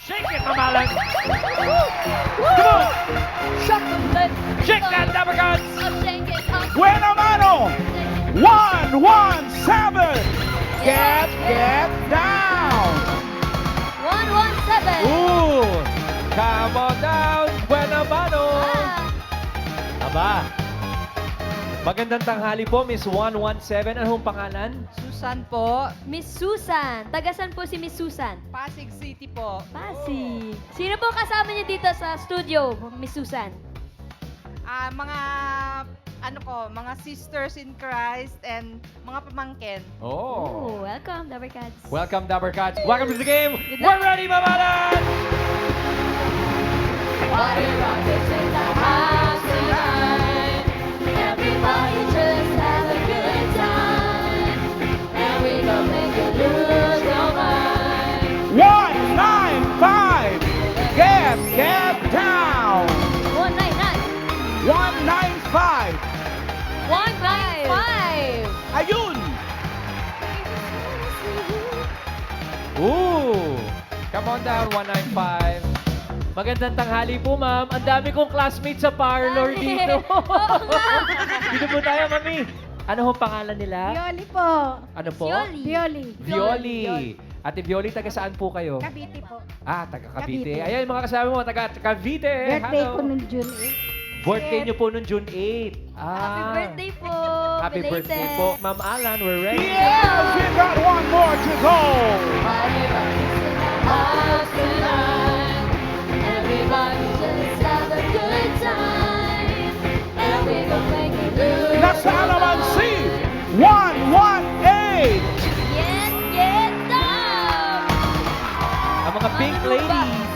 Shake it, Mamalan. Come on. Shake that, Dabber Gods. Buena mano. 117. Get down. 117. Ooh. Come on down. Buena mano. Aba. Magandang tanghali po, Miss 117. Anong pangalan? Susan po, Miss Susan. Tagasan po si Miss Susan. Pasig City po. Pasig. Sino po kasama niyo dito sa studio, Miss Susan? Mga sisters in Christ and mga pamangkin. Oh. Welcome, Dabber Cats. Welcome, Dabber Cats. Welcome to the game. Good We're luck. ready, Mamalan. Everybody just have a good time. And we gon' make you lose your mind. 195. Get down. 199. 195. 195. Ayun. Ooh. Come on down, 195. Magandang tanghali po, ma'am. Ang dami kong classmates sa parlor dito. Dito po tayo, mami. Ano hong pangalan nila? Violi po. Ano po? Violi. Violi. Violi. Ate Violi, taga saan po kayo? Cavite po. Taga Cavite. Cavite. Ayan, mga kasama mo, taga Cavite. Birthday Hello. ko nung June Birthday niyo po noong June 8. Happy birthday po. Happy Belated. birthday po. Ma'am Alan, we're ready. Yes, we got one more to go. Everybody just have a good time. And we gon' make you lose Nasa your Alaman mind. C, 118. Get down! Ang mga pink Manunumba. ladies.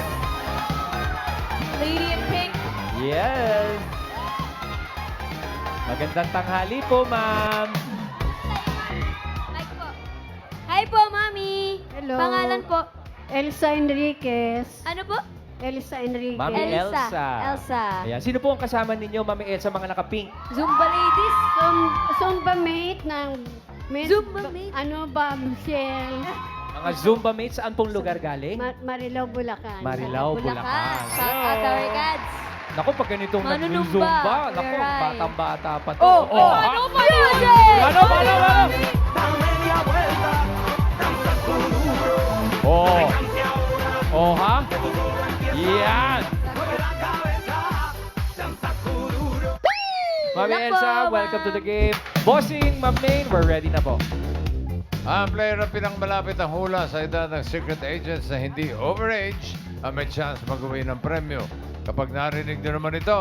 Lady in pink. Yes. Magandang tanghali po, ma'am. Hi po. Hi po, Mami. Hello. Pangalan po? Elsa Enriquez. Ano po? Elsa Enriquez. Mami Elsa. Elsa. Elsa. Ayan. Sino po ang kasama ninyo, Mami Elsa, mga naka-pink? Zumba ladies. Zumba mate ng Miss Zumba mate? Michelle. Mga Zumba mates, saan pong lugar galing? Marilao, Bulacan. Marilao, Bulacan. Shout out our cats. Naku, pag ganitong Manunumba. nag-zumba, naku, You're right. batang-bata pa to. Oh, ha? ano pa music? Ano? Oh. Oh, ha? Yan. Mami Wala Elsa, po, welcome to ma'am. the game. Bossing, Ma'am Main, we're ready na po. Ang player na pinangmalapit ang hula sa edad ng secret agents na hindi overage ang may chance mag-uwi ng premyo. Kapag narinig nyo naman ito,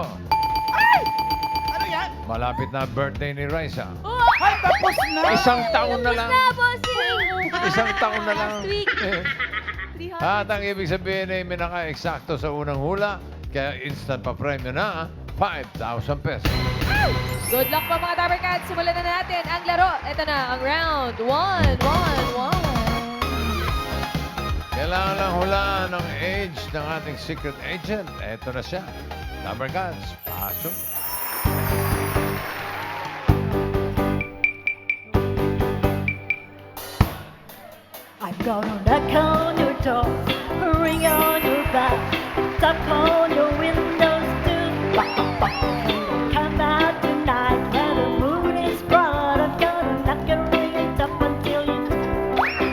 Ano yan? malapit na ang birthday ni Raisa. Ay, tapos na! Isang taon na lang. Na, bossing. Isang taon na lang. Last week. At ang ibig sabihin ay may naka-eksakto sa unang hula, kaya instant pa premyo na 5,000 pesos. Good luck po mga Dabber Cats. Simulan na natin ang laro. Ito na ang round 1. Kailangan lang hulaan ang age ng ating secret agent. Ito na siya. Number Gods, pasok. I'm gonna knock on your door, ring on your bell, tap on your windows too. Come out tonight when the moon is bright. I'm gonna knock and ring and tap until you do.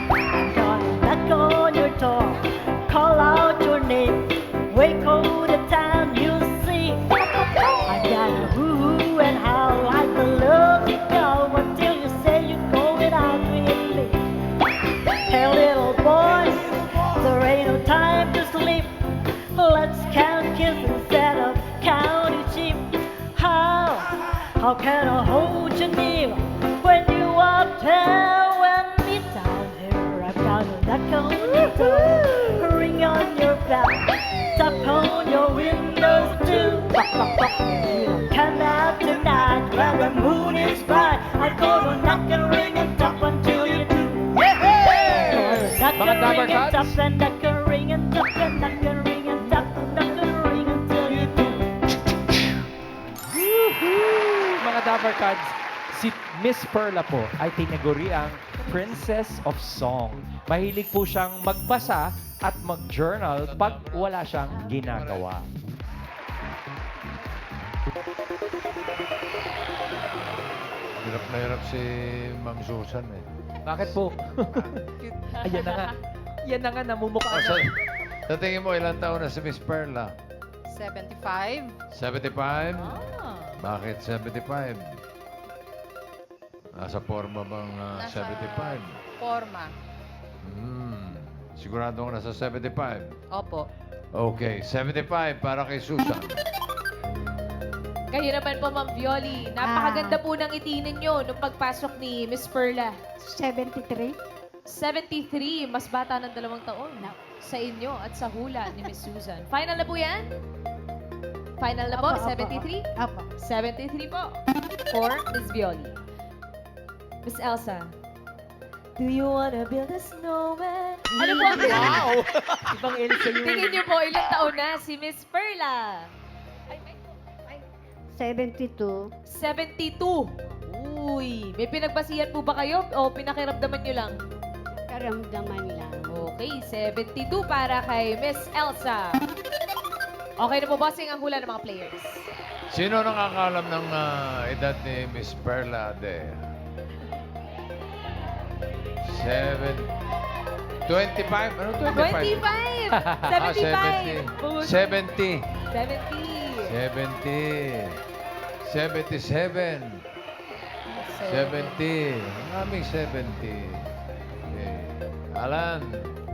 I'm gonna knock on your door, call out your name, wake all the town you'll see. I got a hoo and howl like the love you go until you say you're going out with me. Hey little boys, there ain't no time to sleep. Let's count kisses instead of counting sheep. How can I hold you near when you are there when me down here? I've got a knock on your door, ring on your bell, tap on your windows too. You don't come out tonight when the moon is bright. I'm gonna knock and ring and tap until you do. Knock Mga and Dabber ring and Cats. tap and knock and ring and tap and knock and ring and tap and knock and ring until you do. Mga Dabber Cats, si Miss Perla po ay tinaguri ang Princess of Song. Mahilig po siyang magbasa at mag-journal pag wala siyang ginagawa. Hirap na hirap si Ma'am Susan eh. Bakit po? Ayan na nga. Yan na nga, namumukha Oh, na. sa tingin mo, ilang taon na si Miss Perla? 75. 75? Ah. Bakit 75? Nasa forma bang Nasa 75? Forma. Sigurado ka nasa 75? Opo. Okay, 75 para kay Susan. Kayo naman po, Ma'am Violi. Napakaganda po ng ngiti ninyo nung pagpasok ni Miss Perla. 73. 73, mas bata ng 2 taon. Sa inyo at sa hula ni Miss Susan. Final na po yan? Final na po, Apo, apo, 73? Apo. 73 po. For Miss Violi. Miss Elsa. Do you wanna build a snowman? Ano po ang Wow! Ibang Elsa yun. tingin niyo po, ilang taon na si Miss Perla? 72. 72. Uy, may pinagbasihan po ba kayo o pinakiramdaman niyo lang? Karamdaman lang. Okay, 72 para kay Miss Elsa. Okay na po, bossing ang hula ng mga players. Sino nakakalam ng edad ni Miss Perla Adea? 25? Ano 25? 25! 75! 70. 70! 70. 77. 70. Maraming 70. Okay. Alan.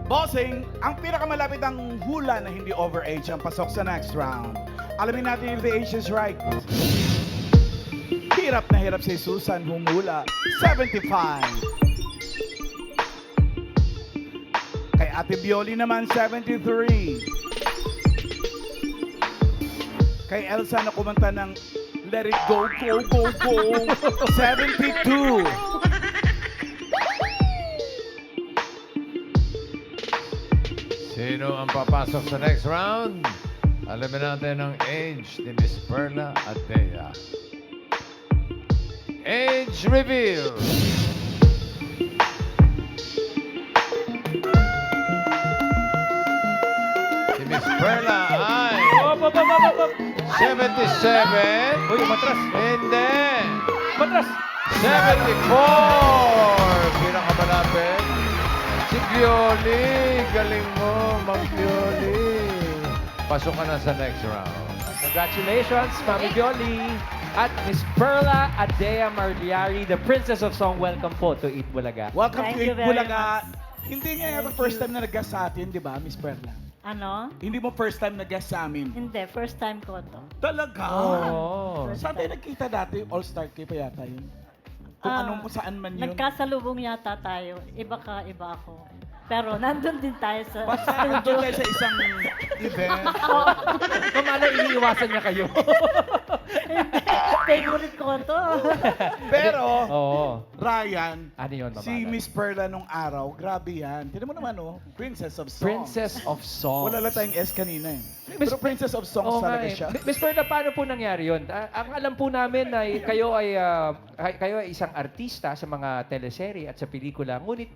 Bossing, ang pinakamalapit ang hula na hindi overage ang pasok sa next round. Alamin natin if the age is right. Hirap na hirap si Susan humula. 75. Kay Ate Violi naman, 73. Kay Elsa na kumanta ng Let It Go, Go, Go, Go, 72. Sino ang papasok sa next round? Alamin natin ang age ni Miss Perla Adea. Age reveal. Si Miss Perla ay Op, op, op, op, op, op. 77. Uy, matras. Hindi. Matras. 74. Pinakamalapit. Si Violi. Galing mo, Ma'am Violi. Pasok ka na sa next round. Congratulations, Mami Violi. At Miss Perla Adea Marliari, the Princess of Song. Welcome po to Eat Bulaga. Welcome Thank to you Eat very Bulaga. much. Hindi nga yung first time na nag-guest sa atin, di ba, Miss Perla? Ano? Hindi mo first time nag-guest sa amin. Hindi, first time ko to. Talaga? Oh. Saan tayo nagkita dati? All-Star K pa yata yun. Kung anong saan man yun. Nagkasalubong yata tayo. Iba ka, iba ako. Pero nandun din tayo sa Basta nandun tayo sa isang event. Kamala, iniiwasan niya kayo. Favorite ko to. Pero, Oo. Ryan, Ano yun, Mama? si Miss Perla nung araw, grabe yan. Tignan mo naman, oh, Princess of Songs. Princess of Songs. Wala lang tayong S kanina eh. Miss- Pero Princess of Songs Oo nga talaga eh. siya. Miss Perla, paano po nangyari yun? Ang alam po namin ay kayo ay isang artista sa mga teleserye at sa pelikula. Ngunit,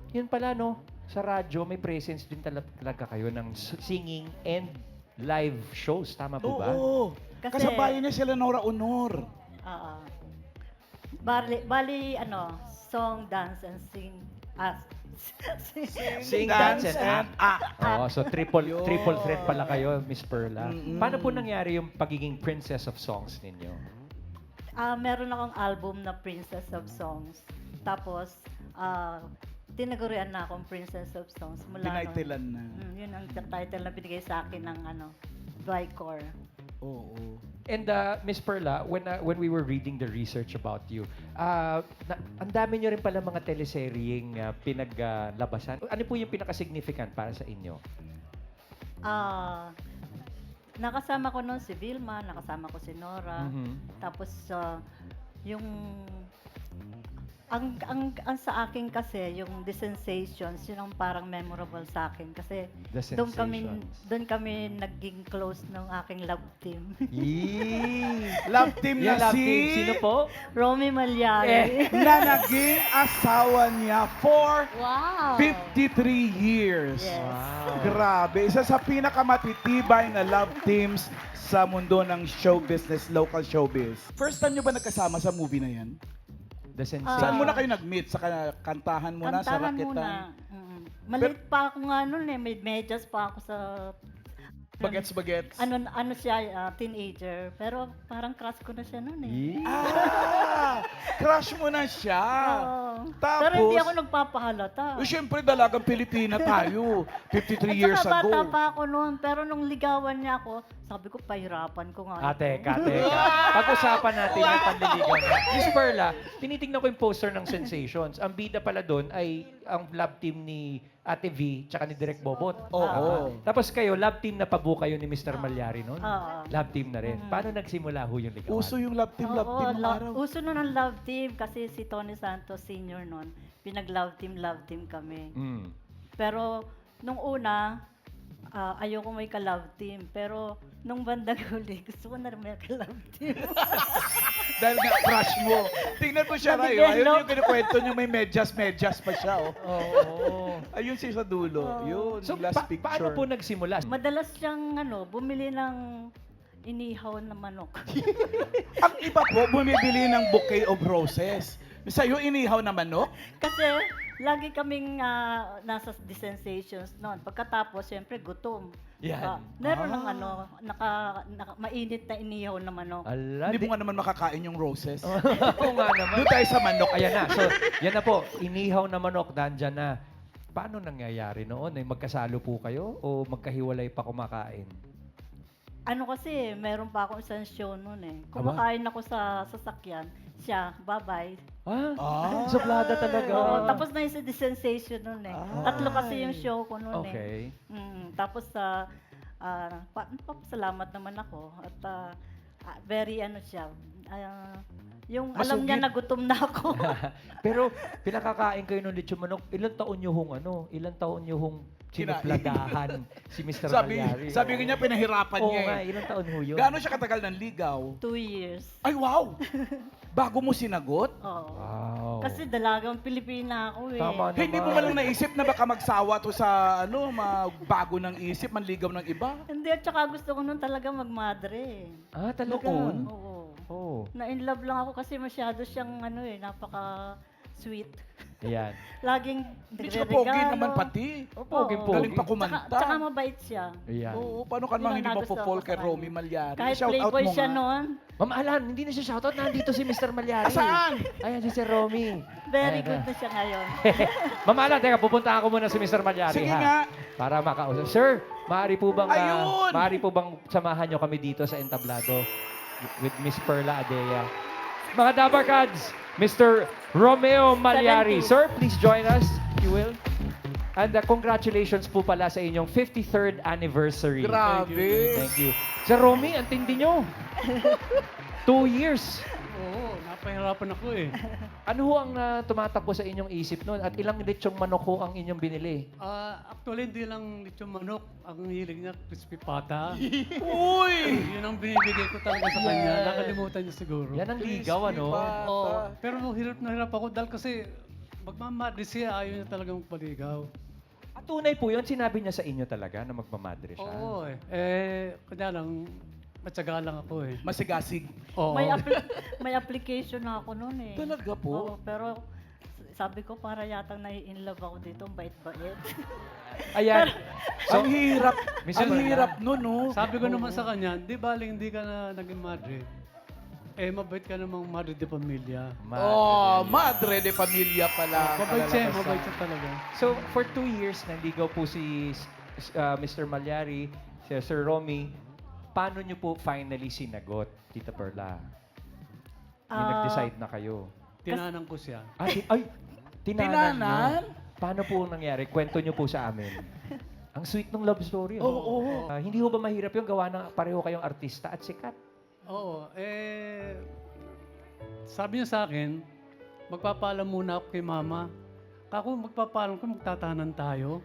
yun pala no, sa radyo may presence din talaga kayo ng singing and live shows. Tama po ba? Oo. Kasi- Kasabayan niya sila Nora Honor. Oo. Bali, ano, song, dance, and sing. Sing, dance, and act. Oo, so triple Yun. threat pala kayo, Miss Perla. Mm-mm. Paano po nangyari yung pagiging Princess of Songs ninyo? Meron akong album na Princess of Songs. Tapos, tinagurian na akong Princess of Songs. Mula Tinaitilan na. Yun ang title na binigay sa akin ng Vicor. Oo. And Miss Perla, when we were reading the research about you, ang dami nyo rin pala mga teleseryeng pinaglabasan. Ano po yung pinaka-significant para sa inyo? Nakasama ko noon si Vilma, nakasama ko si Nora. Mhm. Tapos yung Ang sa akin kasi, yung The Sensations, yun ang parang memorable sa akin. Kasi The Sensations. doon kami naging close ng aking love team. Yee! Love team Yan, na love si... team. Sino po? Romy Malyari. na naging asawa niya for Wow. 53 years. Yes. Wow. Grabe. Isa sa pinakamatitibay na love teams sa mundo ng show business, local showbiz. First time nyo ba nagkasama sa movie na yan? The Saan Sensation. muna kayo nag-meet? Sa kantahan muna, sa Kantahan raketan? muna. Maliit pa ako nga noon eh. May medyas pa ako sa... Bagets-bagets. Ano siya, teenager. Pero parang crush ko na siya noon eh. Yee! Ah! Crush mo na siya. Oo. Tapos, Pero hindi ako nagpapahalata. Siyempre, dalagang Pilipina tayo. 53 years At saka bata ago. pa ako noon. Pero nung ligawan niya ako, sabi ko, pahirapan ko nga. Teka. Pag-usapan natin yung panliligaw niya. Miss Perla, tinitingnan ko yung poster ng Sensations. Ang bida pala doon ay ang love team ni Ate V tsaka ni Direk Bobot. Oo. Tama. Tapos kayo, love team na pabu kayo ni Mr. Malyari noon. Oo. Love team na rin. Paano nagsimula ho yung ligawan? Uso yung love team ng araw. Uso nun ang love team kasi si Tony Santos Sr. noon, pinag-love team kami. Mm. Pero nung una, ayoko may ka-love team. Pero nung bandang huli, gusto ko na rin may ka-love team. Dahil nga crush mo. Tingnan mo siya kayo. Ayun yung kinukwento niya, may medyas pa siya. Oh. Oo. Ayun siya sa dulo. Yun, So, yung last picture. paano po nagsimula? Madalas siyang bumili ng inihaw na manok. Ang iba po, bumibili ng bouquet of roses. Sa'yo, inihaw na manok? Kasi lagi kaming nasa The Sensations noon. Pagkatapos, siyempre, gutom. Yan. Meron ng mainit na inihaw na manok. Ala, Hindi mo nga naman makakain yung roses. Oo nga naman. Doon tayo sa manok. Ayan na. So, yan na po. Inihaw na manok, nandyan na. Paano nangyayari noon? Ay magkasalo po kayo o magkahiwalay pa kumakain? Ano kasi, meron pa akong isang show noon eh. Aba? Kumakain ako sa sasakyan. Siya, bye-bye. Ah, suplada talaga. Oo, tapos na yung The Sensation noon eh. Tatlo kasi yung show ko noon eh. Okay. Tapos papasalamat naman ako. At very siya. Yung alam niya Masugid. na gutom na ako. Pero pinakakain kayo ng lechon manok, ilang taon nyo hong sinupladahan si Mr. Malyari? Sabi ko niya, pinahirapan Oo niya nga, eh. ilang taon ho yun? Gaano siya katagal ng ligaw? 2 years. Ay, wow! Bago mo sinagot? Oo. Wow. Kasi dalagang Pilipina ako eh. Tama naman. Hindi mo man lang naisip na baka magsawa to sa magbago ng isip, manligaw ng iba? Hindi, at saka gusto ko nun talaga magmadre. Ah, talaga? Noon? Oo. Oo. Na-in love lang ako kasi masyado siyang napaka-sweet. Ayan. Laging Hindi siya pogi nagre-regalo. naman pati. Oh, pogi-pogi. Galing pa kumanta. Tsaka mabait siya. Ayan. Oo, paano ka Yun naman ang hindi nagustuhan mapopol ko kay sa Romy kanya. Malyari? Kahit Shout out playboy mo siya nga. noon, Ma'am Alan, hindi na siya shoutout. Nandito si Mr. Malyari. Saan? Ayan si Sir Romy. very Ayan good na siya ngayon. Ma'am Alan, teka, pupunta ako muna si Mr. Malyari, Sige ha? nga. Para makausap. Sir, maaari po bang Ayun! samahan nyo kami dito sa entablado with Miss Perla Adea? Mga Dabarkads, Mr. Romeo Malyari. 70. Sir, please join us, if you will. And congratulations po pala sa inyong 53rd anniversary. Grabe. Thank you. Sir Romy, ang tindi nyo. 2 years. Oo, napahirapan ako eh. Ano ho ang tumatakbo sa inyong isip noon? At ilang lechong manok ho ang inyong binili? Actually, hindi lang lechon manok. Ang hilig niya, crispy pata. Uy! Yun ang binibigay ko talaga sa kanya. Nakalimutan niya siguro. Yan ang ligaw, ano? Oo, pero hirap na hirap ako dahil kasi magmamadre siya, ayaw niya talagang magpaligaw. At tunay po yun, sinabi niya sa inyo talaga na magmamadre siya. Oo kanya lang, matyaga lang ako eh. Masigasig. Oo. May application na ako noon eh. Talaga po? Oo, pero sabi ko para yatang nai-in love ako dito, ang bait-bait. Ayan. Ang hirap. Mr. Ang Malyari. hirap nun, no? Sabi ko naman sa kanya, di baling hindi ka na naging madre. Mabait ka namang madre de pamilya. Madre de familia pala. Mabait siya, Kalalabasan. mabait siya talaga. So, for 2 years, nandigaw po si Mr. Malyari, si Sir Romy. Paano niyo po finally sinagot, Tita Perla? Yung nag-decide na kayo. Tinanan ko siya. Tinanan niyo. Tinanan? Paano po nangyari? Kwento niyo po sa amin. Ang sweet ng love story. Oo. Hindi ho ba mahirap yung gawa na pareho kayong artista at sikat? Oo, sabi niya sa akin, magpapaalam muna ako kay mama. Kako, magpapaalam ko, magtatanan tayo.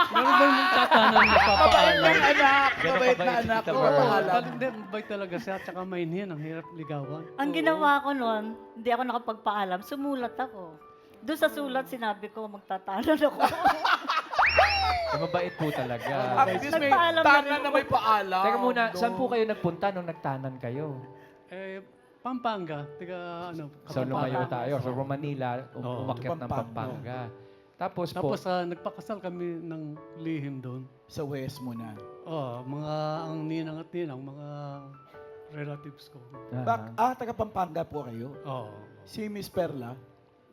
Meron ba yung magtatanan, magpapaalam? Anak! Ganun Mabait kabait na si anak. Tita Oo, Merl. pangalan. Hindi, mabait talaga siya. Tsaka mainhin, ang hirap ligawan. Ang ginawa ko noon, hindi ako nakapagpaalam, sumulat ako. Doon sa sulat, sinabi ko, magtatanan ako. Mabait po talaga. At least may Nagpaalam na tanan rin na may paalam. Teka muna, No. saan po kayo nagpunta nung nagtanan kayo? Pampanga, tiga ano, So, lumayo Kapampangan. tayo. So, from Manila, Oo. umakyat ng Pampanga. Pampanga. Tapos po, Tapos nagpakasal kami ng lihim doon. Sa West muna. Ang ninang at ninang, mga relatives ko. Taga Pampanga po kayo. Oo. Si Miss Perla,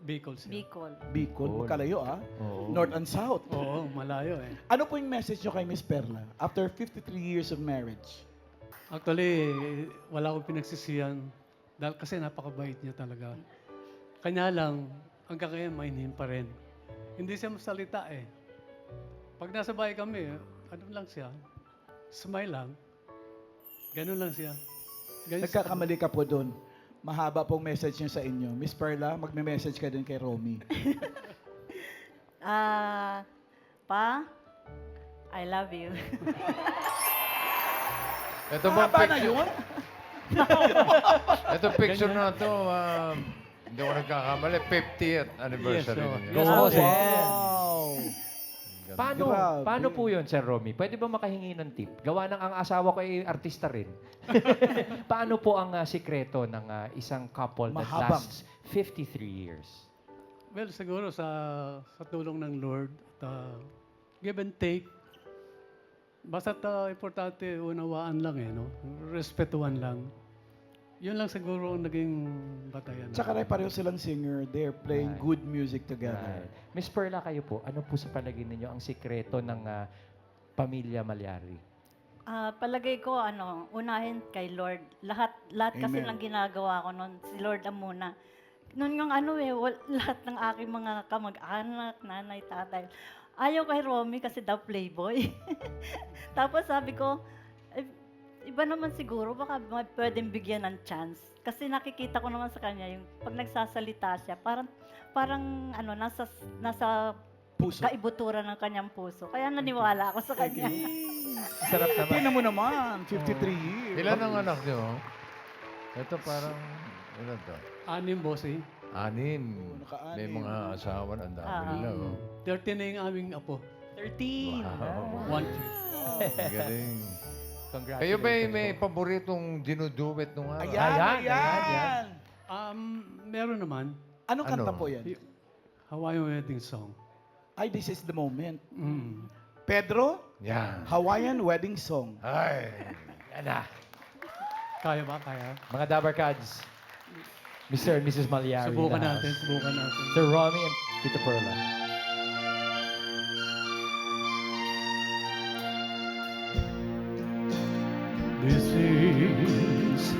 Bicol siya. Bicol. Bicol, Bicol. magkalayo Oo. North and South. Oo, malayo eh. Ano po yung message nyo kay Miss Perla after 53 years of marriage? Actually, wala akong pinagsisiyan dahil kasi napakabait niya talaga. Kanya lang, hanggang ngayon mainhin pa rin. Hindi siya masalita eh. Pag nasa bahay kami, ano lang siya, smile lang. Ganun lang siya. Ganun Nagkakamali ka po doon. Mahaba pong message niya sa inyo. Miss Perla, magme-message ka din kay Romy. Pa, I love you. Ito bang Mahaba na picture? yun? Ito picture na to, hindi ko nagkakamali, 50th anniversary Yes, niya. Yes, Oh, Jose. wow! paano, Grabe. paano po yun, Sir Romy? Pwede ba makahingi ng tip? Gawa ng ang asawa ko ay artista rin. Paano po ang sikreto ng isang couple that Mahabang. lasts 53 years? Well, siguro sa tulong ng Lord, at, give and take. Basta importante, unawaan lang eh, no? Respetuhan lang. Yun lang siguro ang naging batayan. Tsaka rin pareho silang singer. They're playing Right. good music together. Right. Miss Perla, kayo po, ano po sa palagay ninyo ang sikreto ng pamilya Malyari? Palagay ko, unahin kay Lord. Lahat kasi Amen. ng ginagawa ko noon, si Lord ang muna. Noon yung lahat ng aking mga kamag-anak, nanay, tatay, ayaw kay Romy kasi daw playboy. Tapos sabi ko, iba naman siguro, baka pwedeng bigyan ng chance. Kasi nakikita ko naman sa kanya, yung pag nagsasalita siya, parang nasa Puso. kaibuturan ng kanyang puso. Kaya naniwala ako sa kanya. Sarap naman. Tingnan mo naman, 53 years. Ilan ang anak niyo? Ito parang, ilan to? 6 bossing. 6. Naka-anim. May mga asawa na ang dami nila. Oh. 13 na yung aming apo. 13! Wow. 1 Galing. Congratulations. Kayo ba may paboritong dinuduet nung araw? Ayan, Ayan, ayan. Meron naman. Anong kanta Ano? po yan? Hawaiian Wedding Song. Ay, this is the moment. Mm. Pedro, Yan. Hawaiian Wedding Song. Ay. Yan na. Kaya ba? Kaya? Mga Dabarkads, Mr. and Mrs. Malyari. Subukan in the natin, house. subukan natin. Sir Romy and Tita Perla. This is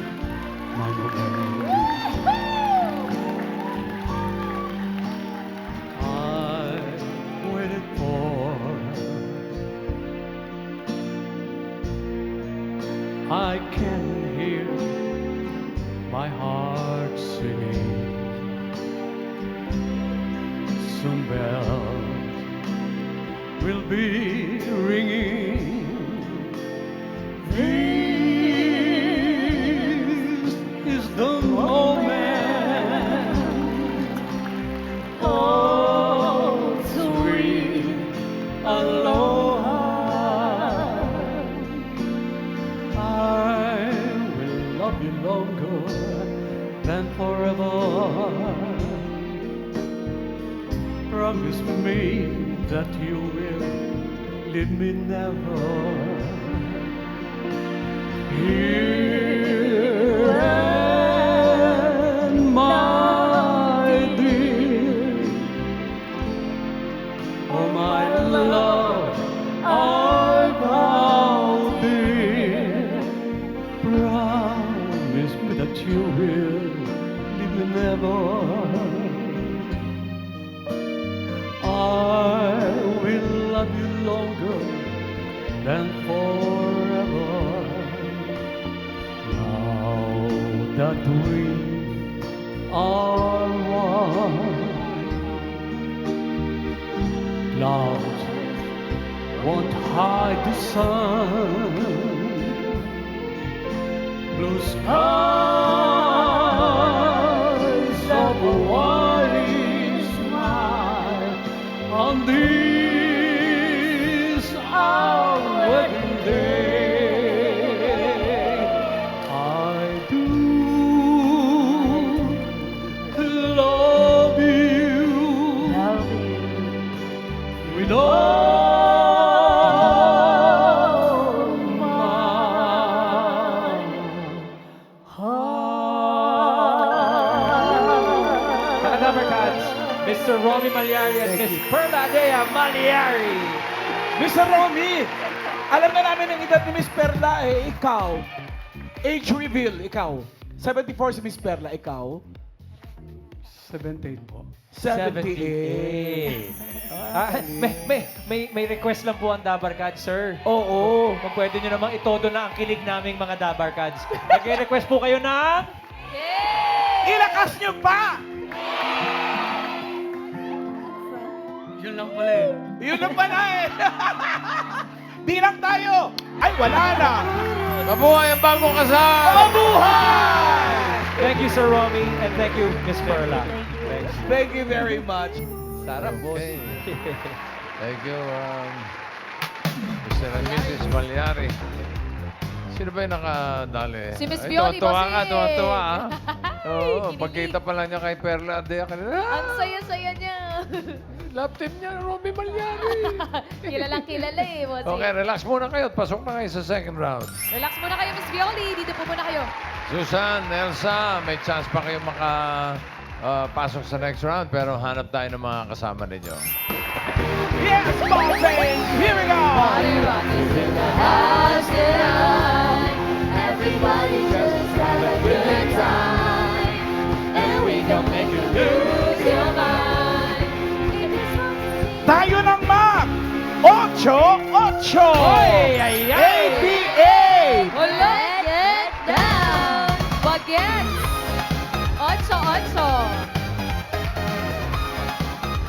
my moment. I waited for. I can hear my heart singing. Soon bells will be ringing. This is the moment. Oh, sweet aloha. I will love you longer than forever. Promise me that you will leave me never. Here and my dear, oh my love, I vow dear, promise me that you will leave me never. I will love you longer than forever. Now that we are one. Clouds won't hide the sun. Blue skies of a white smile on this our wedding day. I do love you with all my heart. Mga Dabarkads, Mr. Romy Malyari at Miss Perla Dea Malyari. Mr. Romy, alam na namin ang edad ni Miss Perla eh. Ikaw, age reveal, ikaw. 74 si Miss Perla, ikaw. 78 po. 78. May request lang po ang Dabarkads, sir. Oo. Kung pwede nyo namang itodo na ang kilig naming mga Dabarkads. Nag-request po kayo ng... Ilakas nyo pa! Yun lang pala eh. Yun na pala eh. Bilang tayo. Ay, wala na. Mabuhay ang bagong kasal! Mabuhay! Thank you, Sir Romy, and thank you, Miss Perla. Thanks. Thank you very much. Sarap, boss. Okay. Thank you, Mr. and Mrs. Malyari. Sino ba yung nakadali? Si Miss Ay, Violi, tuwa-tuwa bossing. ka, tuwa-tuwa, ha? Oo, Kinilig. pagkita pa lang niya kay Perla Adea kanina. Ang saya-saya niya. Love team niya, Romy Malyari. Kilalang kilala eh, bossing. Okay, relax muna kayo at pasok na kayo sa second round. Relax muna kayo, Miss Violi. Dito po muna kayo. Susan, Elsa, may chance pa kayo pasok sa next round pero hanap tayo ng mga kasama ninyo. Yes, bossing! Here we go! Party rock is in the house tonight. Everybody just have a good time. And we gon' make you lose your mind. If it's wrong to see Tayo ng Mac! 8-8! Ay, ay, ay! 88! Wala. get down. Bagets. 8-8.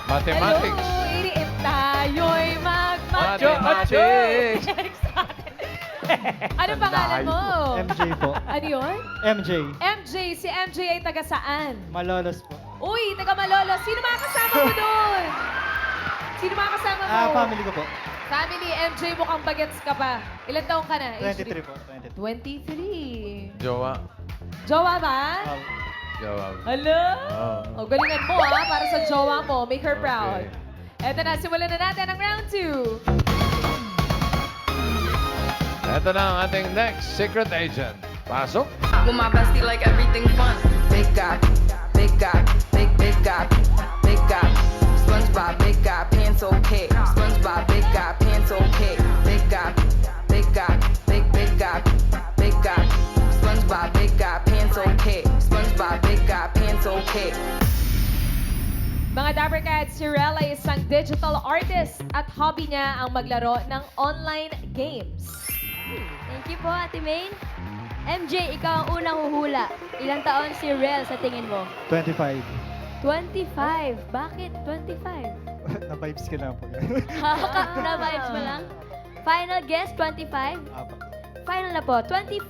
Mathematics. Hello, iriip tayo'y Mathematics. Ano pangalan mo? MJ po. Ano yun? MJ. MJ. Si MJ ay taga saan? Malolos po. Uy, taga Malolos. Sino mga kasama mo doon? Sino mga kasama mo? Family ko po. Family, MJ, mukhang bagets ka pa. Ilan taong ka na? 23 po. 23. Jowa. Jowa ba? Jowa. Hello? Oh. O, galingan mo ha, para sa jowa mo. Make her proud. Okay. Eto na, simulan na natin ang round 2. Ito na ang ating next secret agent. Pasok. With my bestie, like everything fun. Big guy, big guy, big guy, big guy. SpongeBob, big guy, pants okay. SpongeBob, big guy, pants okay. Big guy, big guy, big guy, big guy. SpongeBob, big guy, pants okay. SpongeBob, big guy, pants okay. Mga Dabarkads, si Rel ay isang digital artist at hobby niya ang maglaro ng online games. Thank you po, Ate Maine. MJ, ikaw ang unang huhula. Ilang taon si Rel sa tingin mo? 25. 25. Bakit 25? Na-vibes ka lang po. Na-vibes mo lang? Final guess, 25? Apo. Final na po, 25.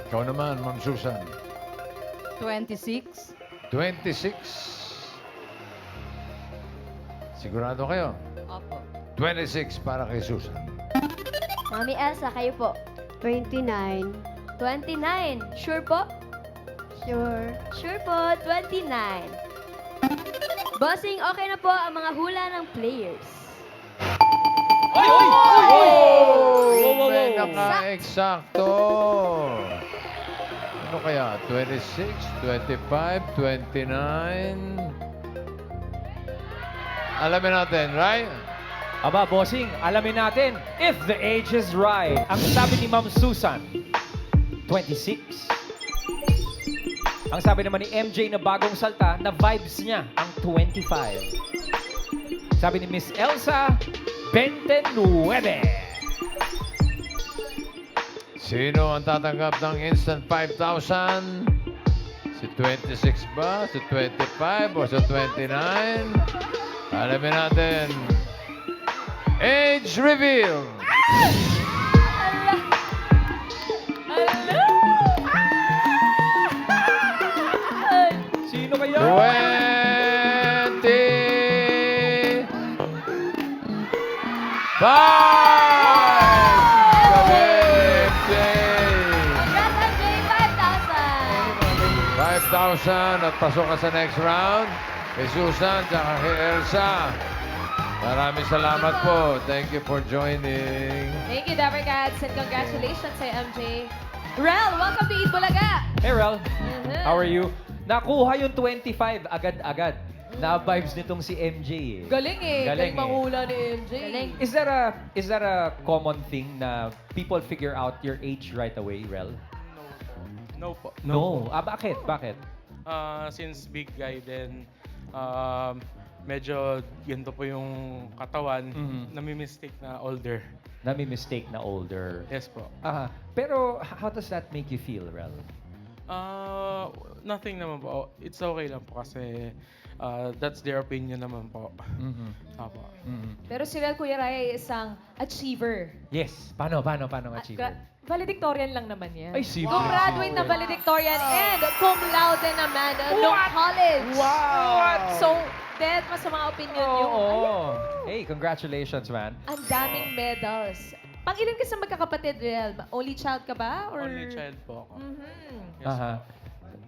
Ikaw naman, Ma'am Susan. 26. 26. Sigurado kayo? Opo. 26 para kay Susan. Mami Elsa, kayo po. 29. 29. Sure po? Sure. Sure po, 29. Bossing, okay na po ang mga hula ng players. May naka-eksakto. Ano kaya? 26, 25, 29. Alamin natin, right? Aba, bossing, alamin natin if the age is right. Ang sabi ni Ma'am Susan, 26. Ang sabi naman ni MJ na bagong salta, na vibes niya, ang 25. Sabi ni Miss Elsa, 29. Sino ang tatanggap ng instant 5,000? Si 26 ba? Si 25 o si 29? Alamin natin. Age reveal. Sino kaya? 25! Gabi, MJ! Congrats, MJ! 5,000! 5,000 at pasok ka sa next round. Kay Susan, tsaka kay Elsa. Maraming salamat po. Thank you for joining. Thank you, Dapper Cats, and congratulations sa MJ. Rel, welcome to Eat Bulaga! Hey, Rel. Mhm. How are you? Nakuha yung 25 agad-agad. Na-vibes nitong si MJ eh. Galing eh. Galing Galing eh. manghula ni MJ. Galing. Is that a common thing na people figure out your age right away, Rel? No po. No. Bakit? Bakit? Since big guy then medyo ganito po yung katawan, Mhm. nami-mistake na older. Nami-mistake na older. Yes po. Aha. Pero how does that make you feel, Rel? Nothing naman po. It's okay lang po kasi that's their opinion naman po. Mhm. Apo. Mhm. Pero si Rel Kuya Ray ay isang achiever. Yes. Paano ang achiever? Valedictorian lang naman yan. Ay, si Gumraduate na valedictorian and cum laude naman nung college. Wow! So, Dad, mas sa mga opinion nyo. Oo. Hey, congratulations, man. Ang daming medals. Pang-ilan ka sa magkakapatid, Rel? Only child ka ba? Or... Only child po ako. Mhm. Yes Aha.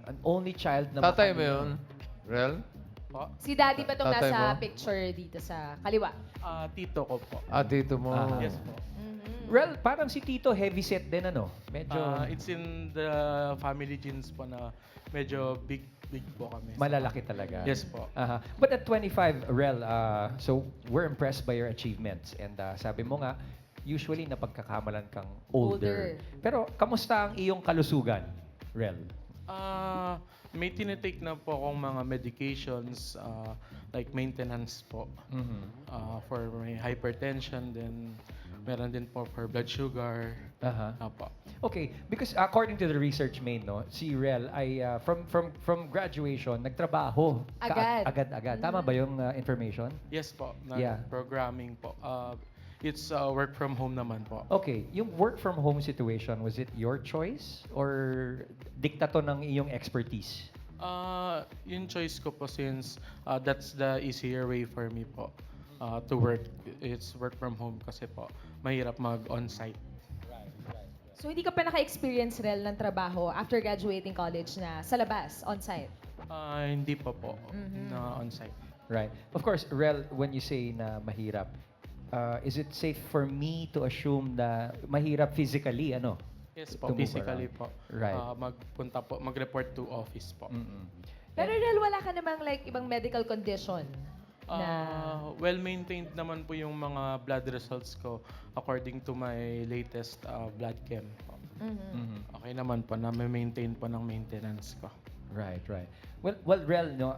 An only child na Tatay mo yun, Rel? po. Si Daddy ba itong Tatay nasa mo? picture dito sa kaliwa? Tito ko po. Tito mo. Ah. Yes po. Rel, parang si Tito heavy set din ano? Medyo It's in the family genes po na medyo big po kami. malalaki talaga. Yes po. Aha. But at 25, Rel, so we're impressed by your achievements. And sabi mo nga, usually napagkakamalan kang older. Pero kamusta ang iyong kalusugan, Rel? May tinitake na po akong mga medications like maintenance po Mhm. for my hypertension, then meron din po for blood sugar. Aha. Apo. Okay, because according to the research made, no, si Rel ay from graduation nagtrabaho Agad. agad-agad. Tama ba yung information? Yes po, Yeah. programming po. It's work from home naman po. Okay, yung work from home situation, was it your choice or diktato ng iyong expertise? Yung choice ko po since that's the easier way for me po to work. It's work from home kasi po mahirap mag-on-site. So, hindi ka pa naka-experience, Rel, ng trabaho after graduating college na sa labas, on-site? Hindi pa po na on-site. Right. Of course, Rel, when you say na mahirap, is it safe for me to assume na mahirap physically, ano? Yes po, To move physically around. po. Right. Magpunta po, mag-report to office po. Mm-mm. Pero Rel, wala ka namang like ibang medical condition na... Well-maintained naman po yung mga blood results ko according to my latest blood chem po. Mhm. Okay naman po, na may maintain po ng maintenance ko. Right, right. Well, Rel, no,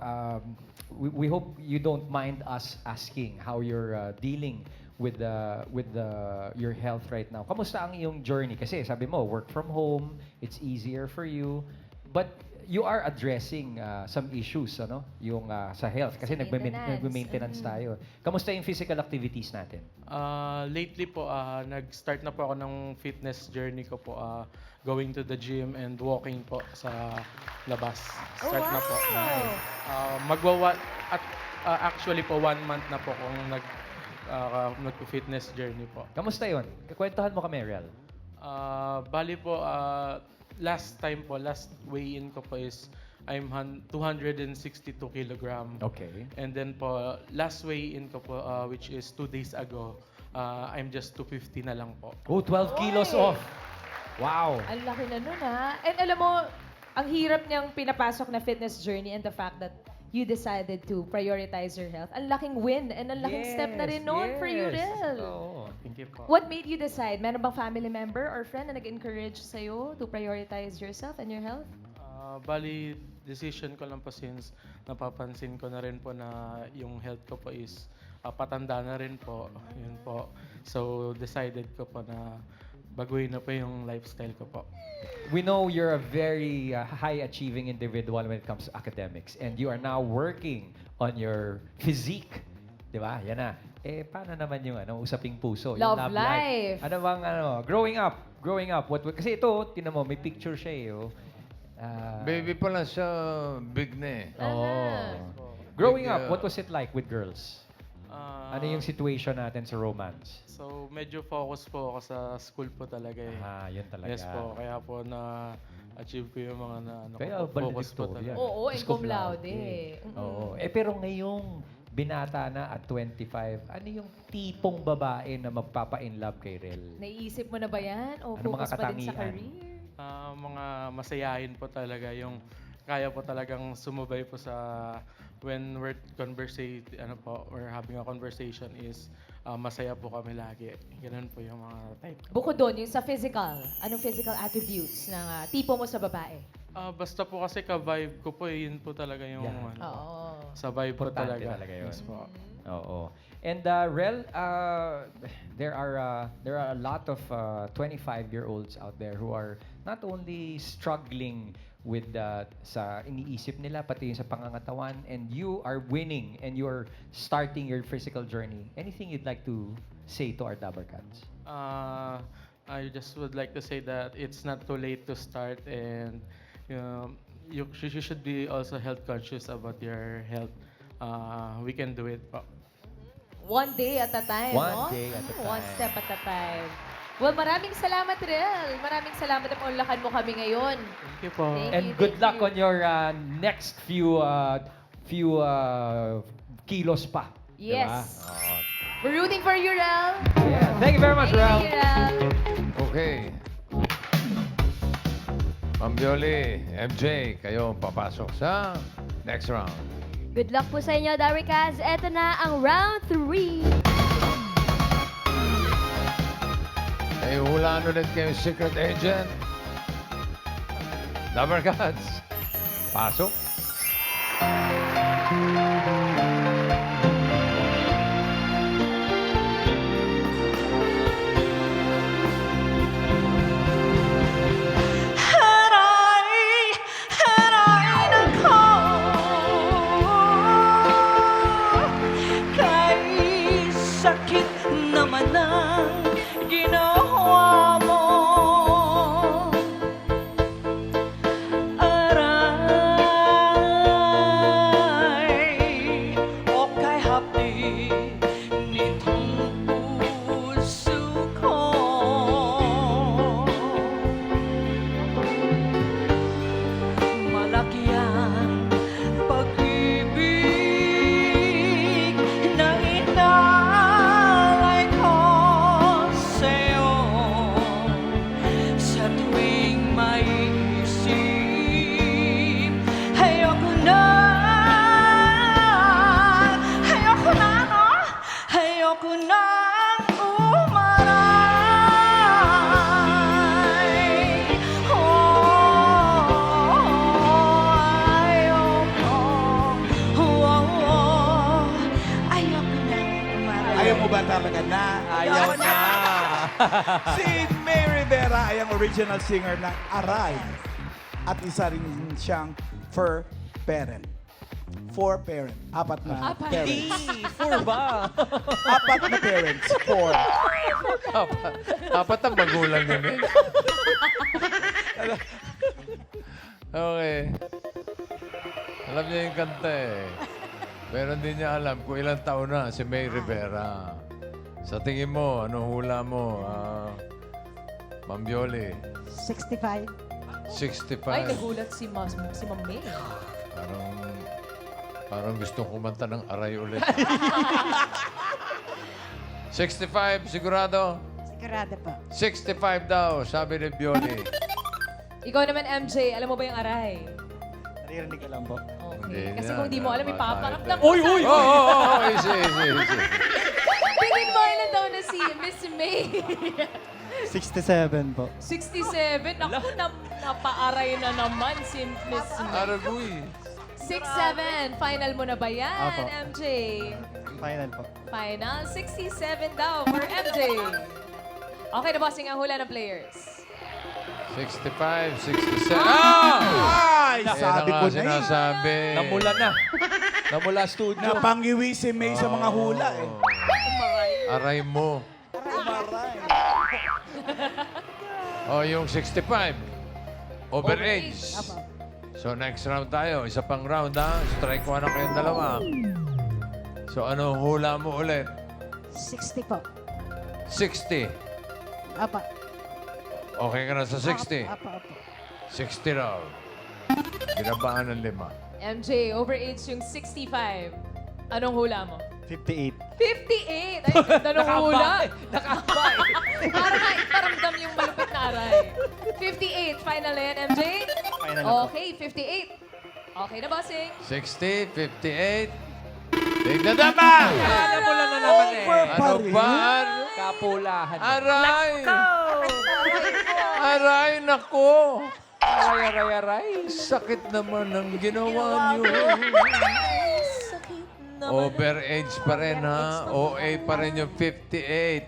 we hope you don't mind us asking how you're dealing with your health right now. Kamusta ang iyong journey? Kasi sabi mo, work from home, it's easier for you, but you are addressing some issues, ano? Yung sa health. Kasi Maintenance. nagme-maintenance tayo. Kamusta yung physical activities natin? Lately po, nag-start na po ako ng fitness journey ko po. Going to the gym and walking po sa labas. Start na po. Actually po, 1 month na po kung nag-fitness journey po. Kamusta yun? Kwentuhan mo kami, Rel. Bali po, last weigh-in ko po is I'm 262 kilogram. Okay. And then po, last weigh-in ko po, which is 2 days ago, I'm just 250 na lang po. Oh, 12 kilos off. Wow. Ang laki na nun, ha? And alam mo, ang hirap niyang pinapasok na fitness journey and the fact that you decided to prioritize your health. Ang laking win and ang laking step na rin nun for you, Rel. Oo. Thank you po. What made you decide? Meron bang family member or friend na nag-encourage sa'yo to prioritize yourself and your health? Bali, decision ko lang po since napapansin ko na rin po na yung health ko po is patanda na rin po. Yun po. So, decided ko po na baguhin na po yung lifestyle ko po. We know you're a very high-achieving individual when it comes to academics, and you are now working on your physique. Di ba? Yan na. Eh, paano naman yung usaping puso? Love yung life. Ano bang, growing up, kasi ito, tinan mo, may picture siya eh. Oh. Baby pa lang siya, big na eh. Oh. Growing Big, up, what was it like with girls? Ano yung situation natin sa romance? So, medyo focus po ako sa school po talaga eh. Yun talaga. Yes po, kaya po na-achieve ko yung mga Kaya focus po valedictorian. talaga. Oo, Diyos cum ko, laude. Oo. Pero ngayong binata na at 25, ano yung tipong babae na magpapa-inlove kay Rel? Naiisip mo na ba yan? O Ano mga focus pa din sa katangian? career? Mga masayahin po talaga yung kaya po talagang sumubay po sa when we're we're having a conversation is masaya po kami lagi. Ganun po yung mga type. Bukod doon, yung sa physical, anong physical attributes ng tipo mo sa babae? Basta po kasi ka-vibe ko po, yun po talaga yung Yan. Oo. sa vibe po Importante talaga. talaga yun. Yes po. Oo. And Rel, there are a lot of 25-year-olds out there who are not only struggling with sa iniisip nila pati yung sa pangangatawan, and you are winning and you're starting your physical journey. Anything you'd like to say to our Dabarkans? I just would like to say that it's not too late to start, and you should be also health conscious about your health. We can do it po. One day at a time, One no? day at a time. One step at a time. Well, maraming salamat, Rel. Maraming salamat na paunlakan mo kami ngayon. Thank you po. Thank And you, good thank luck you. on your next few kilos pa. Yes. Diba? Oo. We're rooting for you, Rel. Yeah. Thank you very much, Rel. Thank you, Rel. Okay. Ma'am Bioli, MJ, kayo papasok sa next round. Good luck po sa inyo, Darikas. Ito na ang round 3. Ay, hulaan ulit kayo secret agent. Dabarkans, pasok. Sakit naman ang ginawa mo. Aray, o kay hapdi nitong puso ko. Malaki ang pag-ibig na inalay ko sa'yo. Sa tuwing may isip, ayoko na, no? Ayoko na umaray. Ayoko na umaray. Ayaw mo ba talaga na? Ayaw na! Si May Rivera ay ang original singer ng Aray. At isa rin siyang fur parent. Four parent. Apat na parents. Apat na parents. Four. Apat ang magulang yun eh. Okay. Alam niya yung kanta eh. Pero hindi niya alam kung ilang taon na si May Rivera. Sa tingin mo, anong hula mo, Ma'am Bioli? 65. 65. Ay, nagulat si Ma'am May. Parang gusto kumanta ng aray ulit. 65, sigurado? Sigurado po. 65 daw, sabi ni Bioli. Ikaw naman, MJ, alam mo ba yung aray? Naririnig ko lang po. Okay. Hindi Kasi na, kung di mo alam, ipaparamdam Uy! Easy. Tingin mo, ilan daw na si Miss May? 67 po. 67? Naku, napaaray na naman si Miss May. Aragoy. 67. Final mo na ba yan, Apo. MJ? Final po. Final. 67 daw for MJ. Okay na, bossing ang hula ng players. 65, 67. Ah! Ay, Yan sabi ang ko nga na eh. sinasabi. Namula na. Namula studio. Napangiwi si May sa mga hula eh. Aray mo. Umaray. O, yung 65. Overage. So, next round tayo. Isa pang round, ha? Strike 1 na kayong dalawa. So, ano hula mo ulit? 60 po. 60. Apa. Okay ka na sa 60? Apa. 60 raw. Binabaan ng 5. MJ, overage yung 65. Anong hula mo? 58. 58! Ay, ganda ng hula. Nakabay. Para nga iparamdam yung malupit na aray. 58, final na yan, MJ? Final na po. Okay, 58. Okay na, bossing. 60, 58. Tignan naman! Alam mo lang na naman eh. Over pa Ano rin. ba? Kapulahan. Aray! Aray, nako! Aray. Sakit naman ng ginawa niyo. Sakit naman. Overage pa rin, ha? OA pa rin yung 58.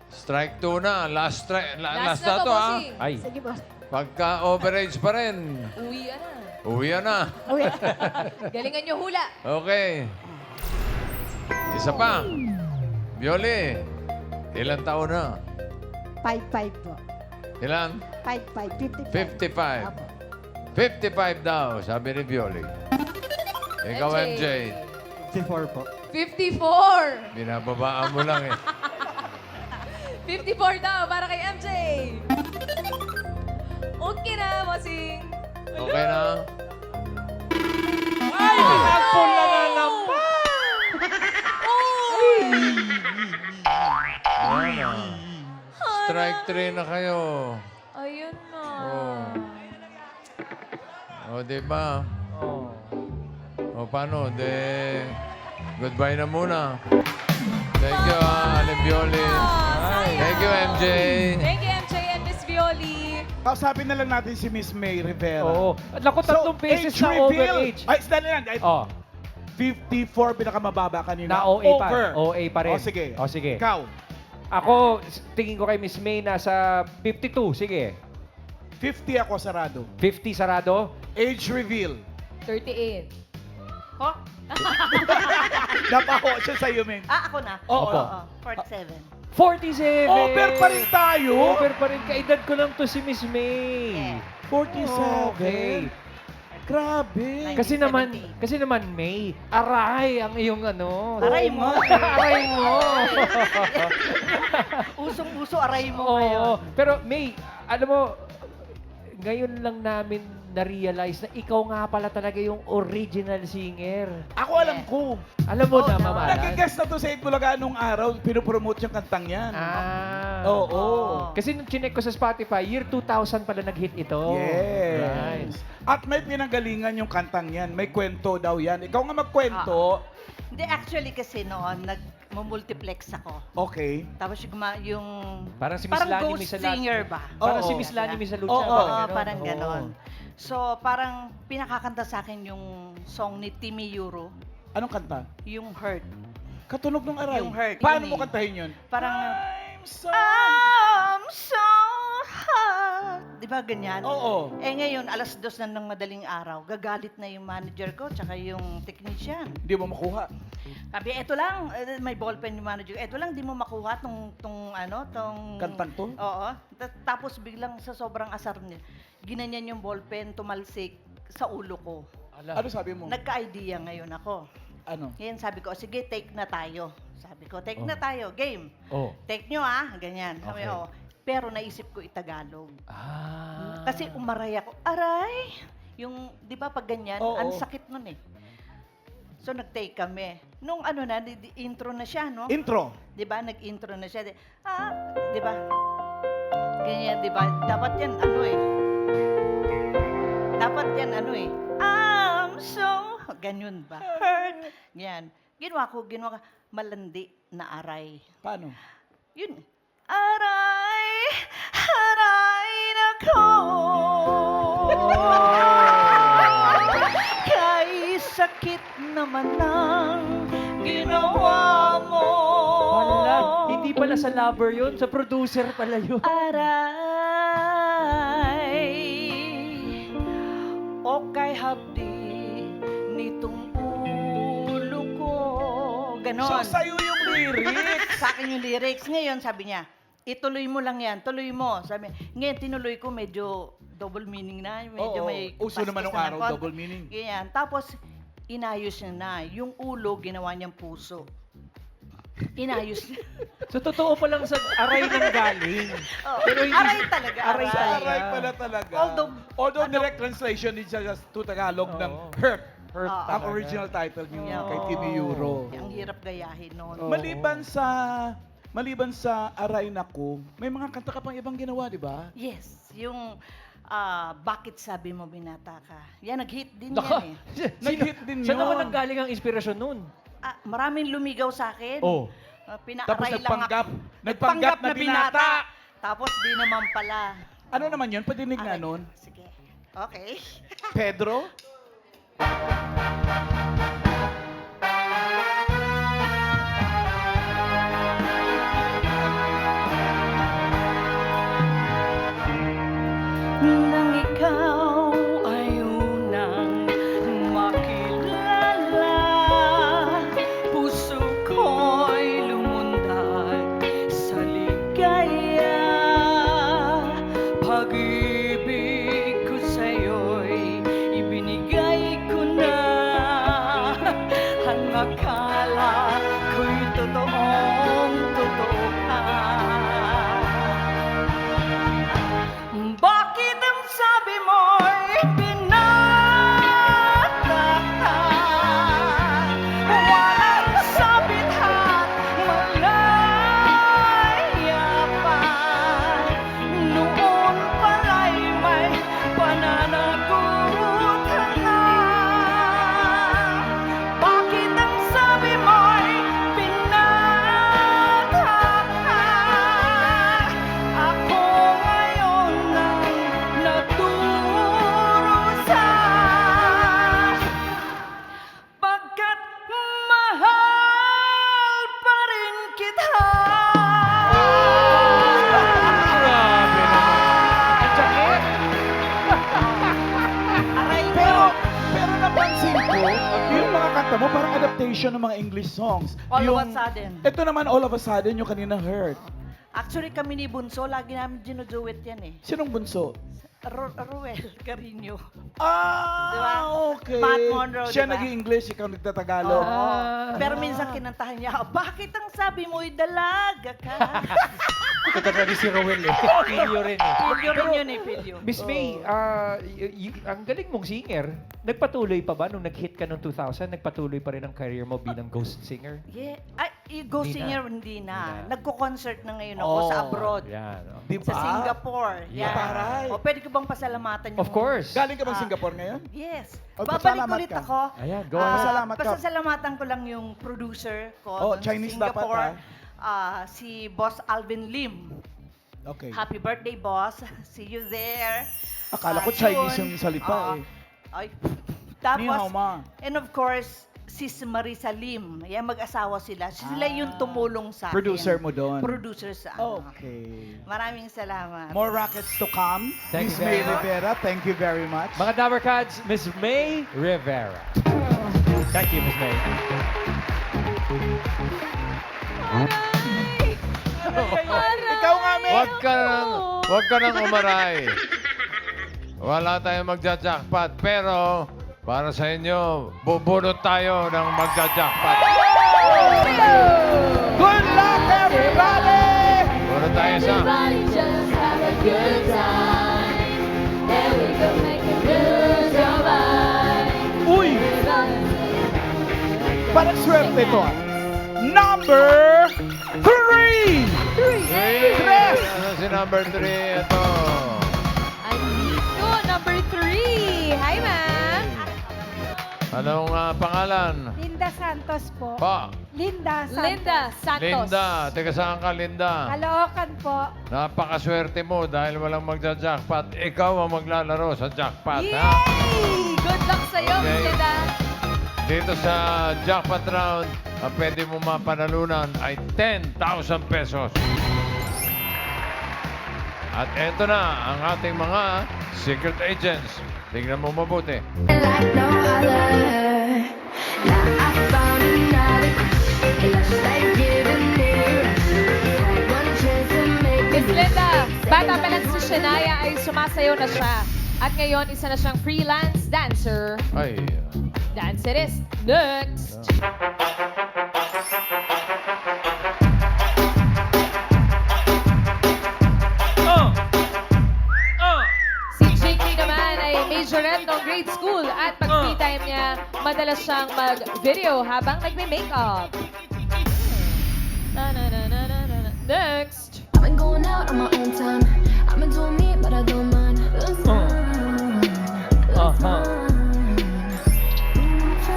Strike 2 na. Last Last na na to, ha? bossing. Ay. Sige, boss. Pagka overage pa rin, Uwi na. uwi na. Uwi. Galingan nyo hula. Okay. Isa pa. Violi, ilang taon na? 55 po. Ilan? 55. 55. Apa. 55 daw, sabi ni Violi. Ikaw, MJ. 54 po. 54! Binababaan mo lang eh. 54 daw para kay MJ. Okay na, bossing. Okay na? Ay, nakapula na naman. Ano? Strike 3 na kayo. Ayun na. O, di ba? Oh. O, paano? Goodbye na muna. Thank you, Aling Violi. Thank you, MJ. Thank you, MJ and Miss Violi. Kausapin na lang natin si Miss May Rivera. Oo. At naku, tatlong beses age na reveal. overage. Ay, sandali lang. Ay, Oh, 54 pinakamababa kanina. na OA pa. Over. OA pa rin. O, sige. O, sige. Ikaw, Ako, tingin ko kay Miss May nasa 52. Sige. 50 ako sarado. 50 sarado. Age reveal. 38. Napaho siya sa'yo, men. Ako na. Oo. Opo. 47. 47. Over pa rin tayo. Over pa rin. Kaedad ko lang to si Miss May. 47. Okay. Grabe. Kasi naman May, aray ang iyong ano. Aray mo. Aray mo. Usong-uso aray mo Oo. ngayon. Pero May, alam mo, ngayon lang namin na-realize na ikaw nga pala talaga yung original singer. Ako alam ko. Alam mo na, no. mamalan. Nag-guest na to sa Itbulaga nung araw. Pinopromote yung kantang yan. Oo. Kasi nung chinek ko sa Spotify, year 2000 pala nag-hit ito. Yes. Right. At may pinanggalingan yung kantang yan. May kwento daw yan. Ikaw nga magkwento. Hindi, actually kasi noon, nag-multiplex ako. Okay. Tapos yung Parang si Miss Lani ghost Misalucha. singer ba? Parang Oo. si Miss Lani Misalucha. Oo, parang Oo. ganon. So, parang pinakakanta sa akin yung song ni Timmy Euro, Anong kanta? yung Hurt. Katunog ng aray. Yung Hurt, Paano yun mo eh. kantahin yun? Parang, I'm so... I'm so hot. Di ba ganyan? Oo. Eh ngayon, 2:00 na ng madaling araw, gagalit na yung manager ko tsaka yung technician. Hindi mo makuha. Sabi, eto lang, may ballpen yung manager. Eto lang, di mo makuha tong Kantang to? Oo. Tapos biglang sa sobrang asar niya, ginanyan yung ballpen, tumalsik sa ulo ko. Ano sabi mo? Nagka-idea ngayon ako. Ano? Ngayon sabi ko, sige, take na tayo. Sabi ko, take na tayo, game. Oh. Take nyo ganyan. Sabi Okay. ko, pero naisip ko itagalog. Ah. Kasi umaray ako. Aray! Yung, di ba pag ganyan, Oo. ang sakit nun eh. So nag-take kami. Nung intro na siya, no? Intro. Di ba? Nag-intro na siya. Di ba? Ganyan, di ba? Dapat yan, Dapat yan, I'm so... Ganyan ba? Hurt. Yan. Ginawa ko, malandi na aray. Paano? Yun. Aray, aray nako. Kay sakit naman ng ginawa mo. Wala. Hindi pala sa lover yun. Sa producer pala yun. Aray, o kay habdi ni ganon. So, sa'yo yung lyrics. Sa akin yung lyrics. Ngayon, sabi niya, ituloy mo lang yan, tuloy mo. Sabi, ngayon, tinuloy ko, medyo double meaning na. Medyo Oo, may uso naman nung bastos na araw, konti. double meaning. Ganyan. Tapos, inayos niya na. Yung ulo, ginawa niyang puso. Inayos niya. So, totoo pa lang sa aray ng galing. Oh, Pero hindi- aray talaga. aray talaga. Aray pala talaga. Although, direct translation is just to Tagalog ng Oo. Hurt. Hurt Ah. Ang talaga. original title niyo Yeah. kay Timmy Euro. ang hirap gayahin noon. Oo. Maliban sa Aray Naku, may mga kanta ka pang ibang ginawa, di ba? Yes, yung Bakit Sabi Mo Binata Ka. Yan, nag-hit din Naka, yan eh. Nag-hit din Saan yun. naman nanggaling ang inspirasyon nun? Maraming lumigaw sa akin. Oh. Pinaaray Tapos lang nagpanggap. ako. Nagpanggap na binata. Tapos di naman pala. Ano naman yun? Padinig nga Aray, nun. Sige. Okay. Pedro? Nang ikaw ay unang makilala, puso ko'y lumundag sa ligaya. Pag-ibig ko sa'yo'y ibinigay ko na. Ang akala ko'y totoong totoo ka. Bakit ang sabi mo'y binata ka? Walang sabit at malaya pa. Noon pala'y may pananagutan na. Bakit ang sabi mo'y binata ka? Ako ngayon ang naturusa, pagkat mahal pa rin kita. Grabe naman. Ang sakit! Aray ko. Pero napansin ko, yung mga kanta mo parang adaptation ng mga English songs. All of a Yung- sudden. Ito naman, All of a Sudden, yung kanina Hurt. Actually, kami ni Bunso, lagi namin ginuduet yan eh. Sinong bunso? Ruel Carino. Ah, Diba? okay. Pat Monroe, Siya diba? nag-English, ikaw nagtatagalog. Pero minsan kinantahan niya, bakit ang sabi mo'y dalaga ka? Ito talaga si Rowel eh. Pilyo rin eh. Pilyo rin yun eh, pilyo. Miss May, ang galing mong singer. Nagpatuloy pa ba nung nag-hit ka noong 2000? Nagpatuloy pa rin ang career mo bilang ghost singer? Yeah. Ay, yung Go Hindi Singer, na. hindi na. Hindi na. Nagko-concert na ngayon ako Oh. sa abroad. Yan. oh. Di Sa ba? Singapore. Yeah. Taray. O, pwede ko bang pasalamatan yung... Of course. Galing ka bang Singapore ngayon? Yes. O, Babalik pasalamat ulit ka. ako. Ayan, go Ah, ahead. Pasalamat ka. Pasasalamatan ko lang yung producer ko Oh, dun sa Chinese dapat, Singapore. Si Boss Alvin Lim. Okay. Happy birthday, boss. See you there. Akala ko Soon. Chinese yung salita eh. Ay. Ni hao Tapos, ma. and of course, Sis Marisa Lim. Yan, mag-asawa sila. Sila yung tumulong sa akin. Producer mo doon. Producer sa akin. Okay. Maraming salamat. More rackets to come. Thank Miss you May very much. Rivera, thank you very much. Mga Dabarkads, Miss May Rivera. Thank you, Miss May. Ikaw nga, May. Huwag ka nang umaray. Wala tayong magja-jackpot, pero para sa inyo, bubunot tayo ng magja-jackpot. Good luck, everybody! Bunot tayo sa... Everybody just have a good time. And we can make you lose your mind. Uy! Parang swerte ito ah. Number 3! Tres! Ano si number 3? Ito. Andito, number 3. Hi, ma'am. Anong pangalan? Linda Santos po. Pa. Linda Santos. Linda Santos. Linda. Teka, saan ka, Linda? Caloocan po. Napakaswerte mo dahil walang magja-jackpot. Ikaw ang maglalaro sa jackpot, ha? Yay! Good luck sa'yo, Okay. Miss Linda. Dito sa jackpot round, ang pwede mo mapanalunan ay 10,000 pesos. At eto na ang ating mga secret agents. Tingnan mo mabuti. Like no other. Now I found another. It's like giving me one chance to make Miss Linda, bata pa lang si Shania ay sumasayaw na siya. At ngayon, isa na siyang freelance dancer. Ay, Dancerist. Next! Si JK naman ay majorette ng grade school at pag free time niya, madalas siyang mag-video habang nagme-makeup. Na, na, na, na, na, na, na. Next! I've been going out on my own time. I've been doing me, but I don't mind.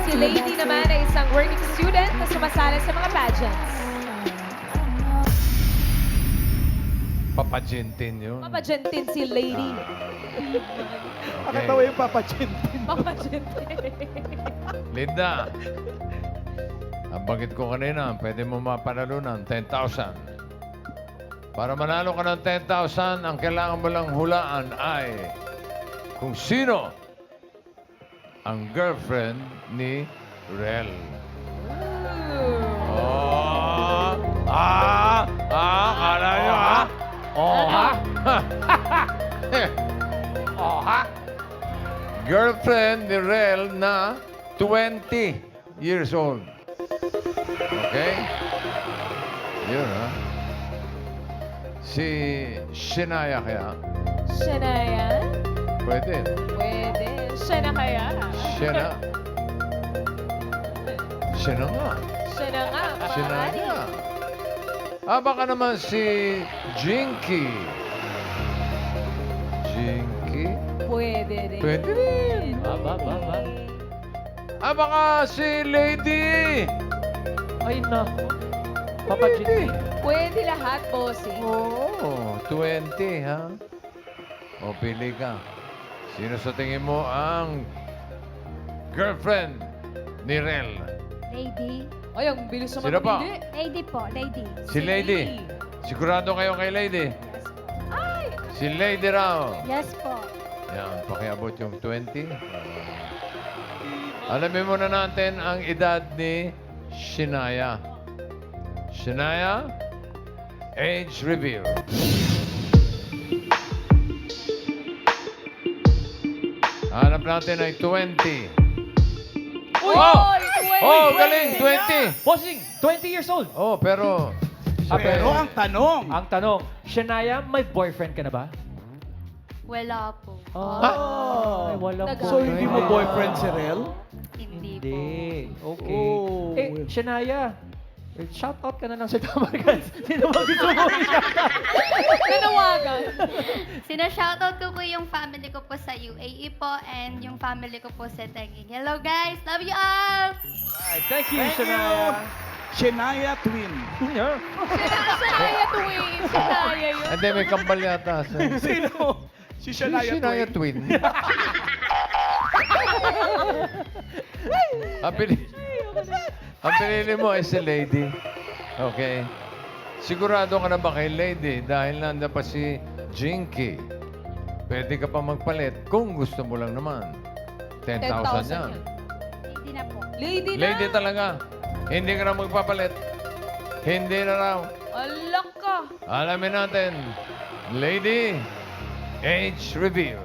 Si Lady naman ay isang working student na sumasali sa mga pageants. papajentin yun. Papajentin si Lady. Nakatawa yung papajentin. Papajentin. Linda, ang bagit ko kanina, pwede mo mapanalo ng 10,000. Para manalo ka ng 10,000, ang kailangan mo lang hulaan ay kung sino ang girlfriend ni Rel. Oh! Kala nyo, ha? Oh, ha? Oh, ha? Girlfriend ni Rel na 20 years old. Okay? Yun, ha? Si Shania kaya? Shania? Pwede. Pwede. Siya na kaya? Shania. Shania nga. Siya na nga. Shania. Baka naman si Jinky. Jinky? Pwede rin. Pwede rin. Baka si Lady. Ay, naku. Papajentin. Pwede lahat, bossing. Oo, 20, ha? O, pili ka. Sino sa tingin mo ang girlfriend ni Rel? Lady. Ay, ang bilis naman Sino pa? pili. Lady po, lady. Si Lady. Sigurado kayo kay Lady? Ay! Si Lady raw. Yes po. Yan, pakiabot yung 20. Alamin muna natin ang edad ni Shania. Shania, age reveal. Hanap natin ay 20. Uy! Oh! Uy! Oh, galing! 20! Bossing, 20 years old. Oh, pero... Pero ang tanong, Ang tanong, Shania, may boyfriend ka na ba? Wala po. Ay, wala po. so hindi mo boyfriend si Rel? Hindi po. Hindi. Okay. Oh. Shania, shout out ka na lang sa Tamargans. Sino ba gusto mo i-shout out? Nanawagan. Sina-shoutout ko po yung family ko po sa UAE po and yung family ko po sa Taguig. Hello guys! Love you all! Alright, thank you, Thank you. Shania. Shania Twin. Yeah. Shania Twin. Shania yun. Hindi, may kambal yata. Sino? Si Shania Shania Twin. Twin. Ang pinili mo ay si Lady. Okay. Sigurado ka na ba kay Lady dahil nanda pa si Jinky? Pwede ka pa magpalit kung gusto mo lang naman. 10,000 yan. Lady na po. Lady na. Lady talaga. Hindi ka na magpapalit. Hindi na raw. Alak ka. Alamin natin. Lady, age reveal.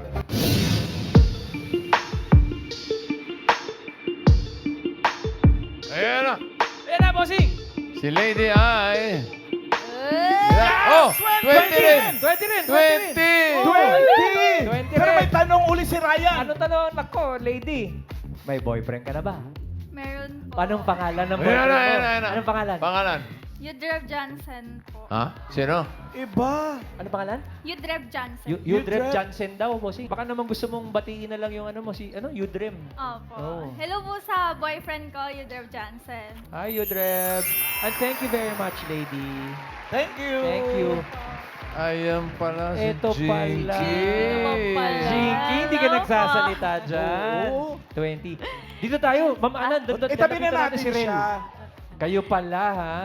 Ayan na. Ayan na, bossing. Si Lady ay... Oh! 20 rin! 20 rin. 20! 20 Pero may rin. tanong uli si Ryan. Ano tanong? Nako, lady. May boyfriend ka na ba? Meron po. Anong pangalan ng Ayan boyfriend na, mo? ayan na, ayan na. Anong pangalan? Pangalan? Yudrev Johnson po. Ha? Sino? Iba. Anong pangalan? Yudrev Johnson. Yudrem Yudrem. Jansen daw, bossing. Baka naman gusto mong batiin na lang yung ano mo, si Yudrem. Opo. Oh. Hello po sa boyfriend ko, Yudrev Johnson. Hi, Yudrem. And thank you very much, lady. Thank you. Thank you. Ayan pala si Ito pala. Jinky. Naman pala. Jinky, hindi ka Hello nagsasalita dyan. Oo. 20. Dito tayo. Ma'am Anan, doon Itabi na natin si Rel. siya. Kayo pala, ha?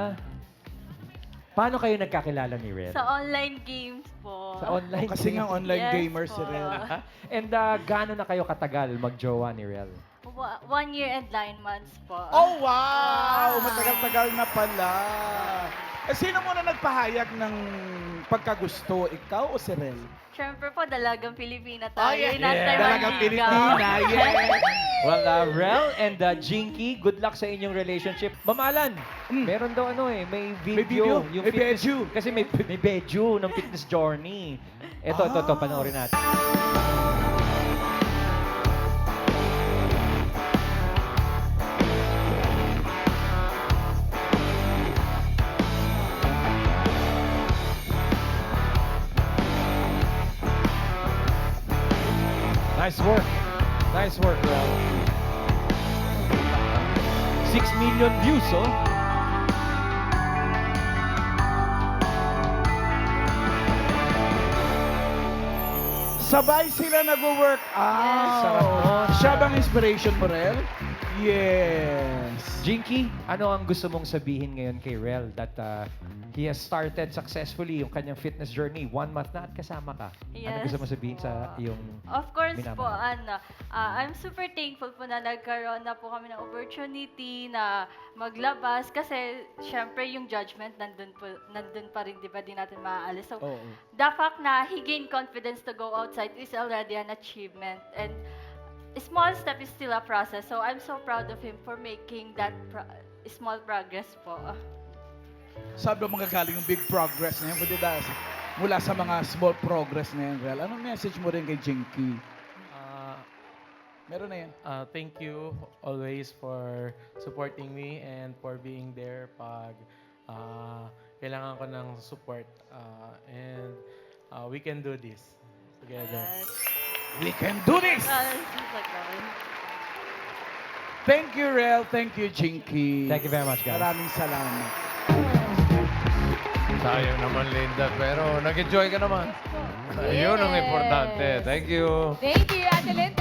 Paano kayo nagkakilala ni Rel? Sa online games po. Sa online Kasi games. nga online Yes gamer si po. Rel. And gaano na kayo katagal mag-jowa ni Rel? 1 year and 9 months po. Oh, wow! Matagal-tagal na pala. Eh, sino muna nagpahayag ng pagkagusto? Ikaw o si Rel? Siyempre po, dalagang Pilipina tayo. yeah. Inantay Dalagang manligaw. Pilipina, yes. Well, Rel and Jinky, good luck sa inyong relationship. Mamalan, meron daw may video. video? May bedju. Kasi may bedju ng fitness journey. Ito, panoorin natin. Nice work. Nice work, Rel. 6 million views, oh. Sabay sila nag-work Sarap out. nun. Siya bang inspiration mo, Rel? Yes. Jinky, ano ang gusto mong sabihin ngayon kay Rel that he has started successfully yung kanyang fitness journey? 1 month na at kasama ka. Ano Yes gusto mo sabihin sa iyong Of course po, minamahal? I'm super thankful po na nagkaroon na po kami ng opportunity na maglabas kasi syempre yung judgment nandun pa rin, di ba, di natin maaalis. So, Oo. the fact na he gained confidence to go outside is already an achievement. And a small step is still a process. So, I'm so proud of him for making that small progress po. Sabi mo magagaling yung big progress na yan. Mula sa mga small progress na yan, Rel. Anong message mo rin kay Jinky? Meron na yan. Thank you always for supporting me and for being there pag kailangan ko ng support. And we can do this together. We can do this! Thank you, Rel. Thank you, Jinky. Thank you very much, guys. Maraming salamat. Sayang naman, Linda. Pero nag-enjoy ka naman. Ayun ang importante. Thank you. Thank you, Ate Linda.